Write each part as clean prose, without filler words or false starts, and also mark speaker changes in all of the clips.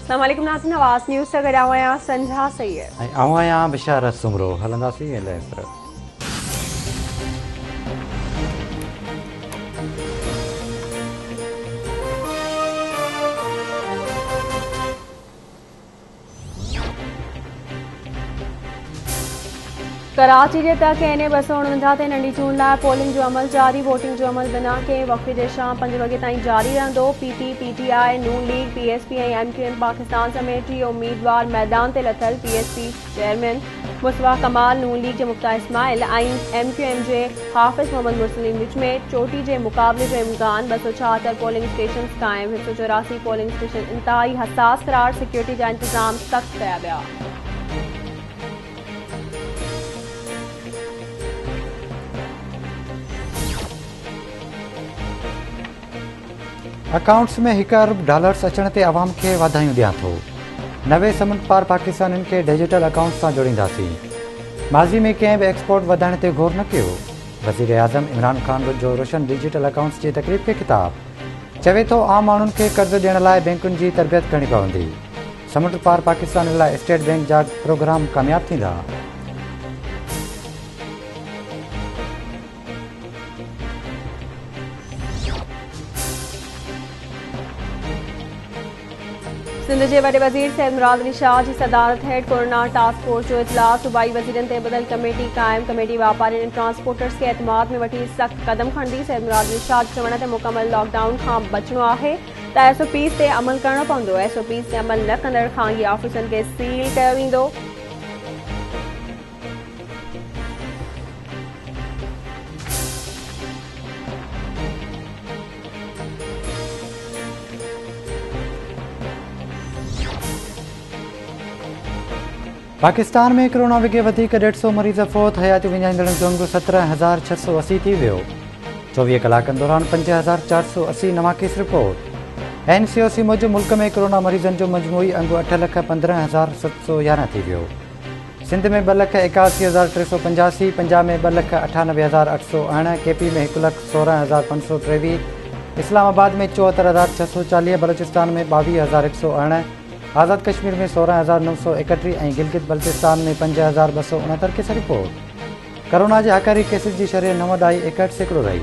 Speaker 1: अस्सलाम वालेकुम नाज़रीन, आवाज़ न्यूज़ से गॾु आहियां संझा सैयद
Speaker 2: ऐं आऊं आहियां बिशारत सुमरो। हलंदासीं इलाही तरफ़।
Speaker 1: कराची जे तक एन 249 ते नंढी चूंड लाइ पोलिंग जो अमल जारी। वोटिंग जो अमल बिना कंहिं वक़्फ़े जे शाम 5 वॻे ताईं जारी रहंदो। पीपी, पीटीआई, नून लीग, पीएसपी ऐं एमक्यूएम पाकिस्तान समेत 3 उम्मीदवार मैदान ते लथल। पीएसपी चेयरमैन मुस्तफा कमाल, नून लीग जे मुफ्ता इस्माइल ऐं एमक्यूएम जे हाफ़िज़ मोहम्मद मुरसलीन विच में चोटी जे मुक़ाबले जो इम्कान। 276 पोलिंग स्टेशन क़ाइम। 184 पोलिंग स्टेशन इंतहाई हसास करार। सिक्योरिटी जा इंतज़ाम सख़्त कया विया।
Speaker 2: अकाउंट्स में $1 अरब अचण ते अवाम खे वाधायूं ॾियां थो। नवे समुंड पार पाकिस्तानियुनि खे डिजिटल अकाउंट सां जोड़ींदासीं। माज़ी में कंहिं बि एक्सपोर्ट वधाइण ते गौर न कयो। वज़ीर आज़म इमरान ख़ान जो रोशन डिजिटल अकाउंट्स जी तकरीब खे ख़िताब। चवे थो आम माण्हुनि खे कर्ज़ ॾियण लाइ बैंकुनि जी तरबियत करणी पवंदी। समुंड पार पाकिस्तान लाइ स्टेट बैंक जा प्रोग्राम कामयाब थींदा।
Speaker 1: सिंध जे वॾे वज़ीर सैयद मुराद अली शाह जी सदारत हेठि कोरोना टास्क फोर्स जो इजलास। सूबाई वज़ीरनि ते बदल कमेटी क़ाइम। कमेटी वापारियुनि ऐं ट्रांसपोर्टर्स खे एतमाद में वठी सख़्त क़दम खणंदी। सैयद मुराद अली शाह जो चवण ते मुकमल लॉकडाउन खां बचणो आहे त एसओपीज़ ते अमल करणो पवंदो। एसओपीज़ ते अमल न कंदड़ ख़ानगी ऑफिसनि खे सील कयो वेंदो।
Speaker 2: पाकिस्तान में कोरोना विघे वधीक 150 मरीज़ फ़ौत। हयाती विञाईंदड़नि जो अंग 17,680 थी वियो। 24 कलाकनि दौरान 5,480 नवां केस रिपोर्ट। एनसीओसी मूजिबि मुल्क में कोरोना मरीज़नि जो मजमूई अंग 8,15,711 थी वियो। सिंध में 2,81,385, पंजाब में 2,98,808, केपी में 1,16,523, इस्लामाबाद में 74,640, बलोचिस्तान में 22,108, आज़ाद कश्मीर में 16,931 ऐं गिलगित बल्तिस्तान में 5,269 केस रिपोर्ट। कोरोना जे हकारी केसिस जी शरह 9.61% रही।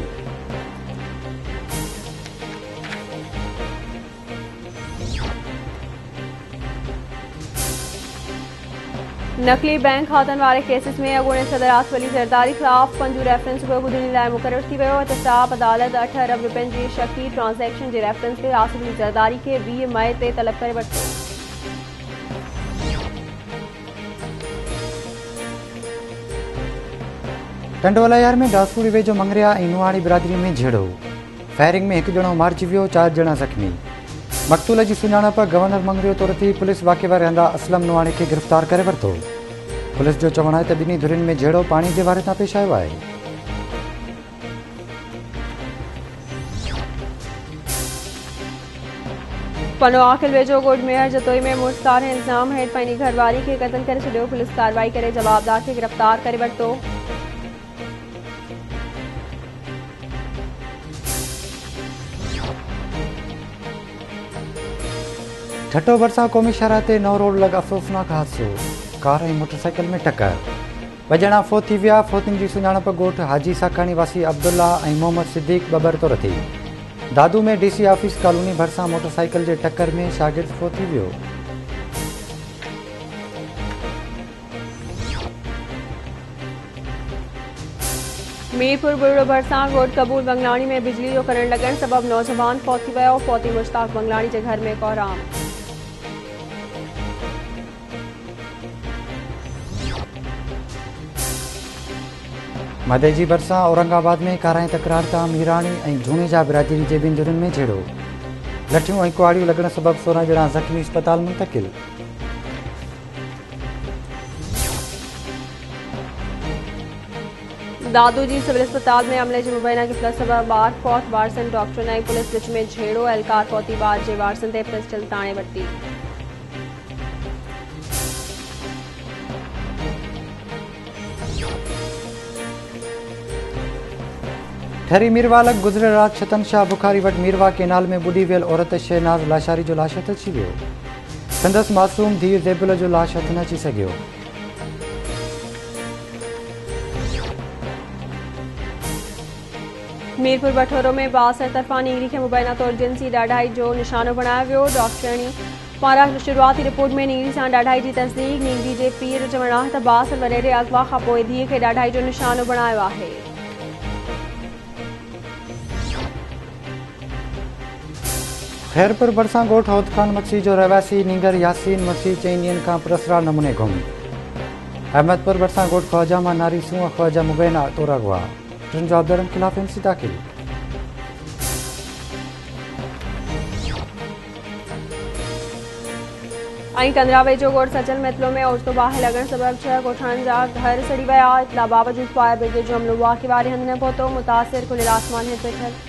Speaker 1: नकली बैंक खातनि वारे केसिस में अॻूणे सदर आसिफ अली ज़रदारी ख़िलाफ़ पंजूं रेफरेंस रुपयो ॿुधण लाइ मुक़ररु थी वियो। एहतसाब अदालत 8 अरब रुपयनि जी शकी ट्रांज़ेक्शन जे रेफरेंस ते आसिफ अली ज़रदारी खे 20 मई ते तलब करे वरितो।
Speaker 2: टंडोलायार में डासूरी वेझो मंगरिया ऐं नुहाणी बिरादरी में झेड़ो। फायरिंग में 1 ॼणो मारिजी वियो, 4 ॼणा ज़ख़्मी। मक़तूल जी सुञाणप गवर्नर मंगरियो तौर थी। पुलिस वाक़े वारे हंधा असलम नुहाणी खे गिरफ़्तार करे वरितो। पुलिस जो चवणु आहे त ॿिन्ही धुरियुनि में झेड़ो पाणी जे वारे तां पेश आयो आहे।
Speaker 1: पनो आखिल वेझो गोड मेहर जतोई में मुड़िस इल्ज़ाम हेठि पंहिंजी घरवारी खे क़त्ल करे छॾियो। पुलिस कार्रवाई करे जवाबदार खे गिरफ़्तार करे वरितो।
Speaker 2: ठट्टो भरिसां क़ौमी शाहराह ते नओं रोड लॻ अफ़सोसनाक हादसो। कार ऐं मोटरसाइकिल में टकर। 2 ॼणा फ़ौत थी विया। फ़ौतनि जी सुञाणप ॻोठ हाजी साखाणी वासी अब्दुल्ला ऐं मोहम्मद सिद्दीक़ बबर तौर थी। दादू में डीसी ऑफिस कॉलोनी भरिसां मोटरसाइकिल जे टकर में शागिर्द फ़ौत थी वियो।
Speaker 1: मीरपुर बुरड़ो भरिसां ॻोठ कबूल बंगलाणी में बिजली जो करंट लॻण सबबि नौजवान फ़ौत थी वियो। फ़ौती मुश्ताक बंगलाणी जे घर में कोहराम।
Speaker 2: मदे जी भरिसां औरंगाबाद में कारां तकरार तां मीराणी ऐं झूनेजा बिरादरी जे ॿिनि धुरियुनि में झेड़ो। लठियूं ऐं कुआड़ियूं लॻण सबबि 16 ॼणा ज़ख़्मी अस्पताल मुंतक़िल।
Speaker 1: दादू जी सिविल अस्पताल में अमले जी मुबैना गिफ़्ट सबबि ॿार फ़ौत। वारसनि डॉक्टरनि ऐं पुलिस विच में झेड़ो। एहलकार फ़ौती ॿार जे वारसनि ते पिस्टल ताणे वरिती।
Speaker 2: ठरी मीरवालक गुज़िरियल राति छतनशाह बुखारी वटि मीरवा केनाल में ॿुॾी वियल औरत शहनाज़ लाशारी जो लाश हथ अची वियो। संदसि मासूम धीउ ज़ेबुल जो लाश हथ न अची सघियो।
Speaker 1: मीरपुर बठोरो में बासर तरफ़ां नींगरी खे मुबैना तौर जिनसी ॾाढाई जो निशानो बणायो वियो। डॉक्टरणी पारां शुरूआती रिपोर्ट में नींगरी सां ॾाढाई जी तस्दीक। नींगरी जे पीर चवणु आहे त बासर वॾेरे अगवा खां पोइ धीउ खे ॾाढाई जो निशानो बणायो आहे।
Speaker 2: खैरपुर भरिसां ॻोठ हौदखान मछी जो रहिवासी नींगर यासीन मछी 4 ॾींहनि खां पुरस्कार नमूने गुम। अहमदपुर भरिसां ॻोठ ख्वाजा मां नारी सूंह ख्वाजा मुबैना तौर अगवा। 3 जवाबदारनि ख़िलाफ़ एमसी दाख़िल।
Speaker 1: ऐं कंदरावे जो ॻोठ सचल मेतलो में ओचितो बाहि लॻण सबबि 6 ॻोठनि जा घर सड़ी विया। इतला बावजूद फायर ब्रिगेड जो अमलो वाक़ई वारे हंधि न पहुतो। मुतासिर खुलियल आसमान हेठि वेठल।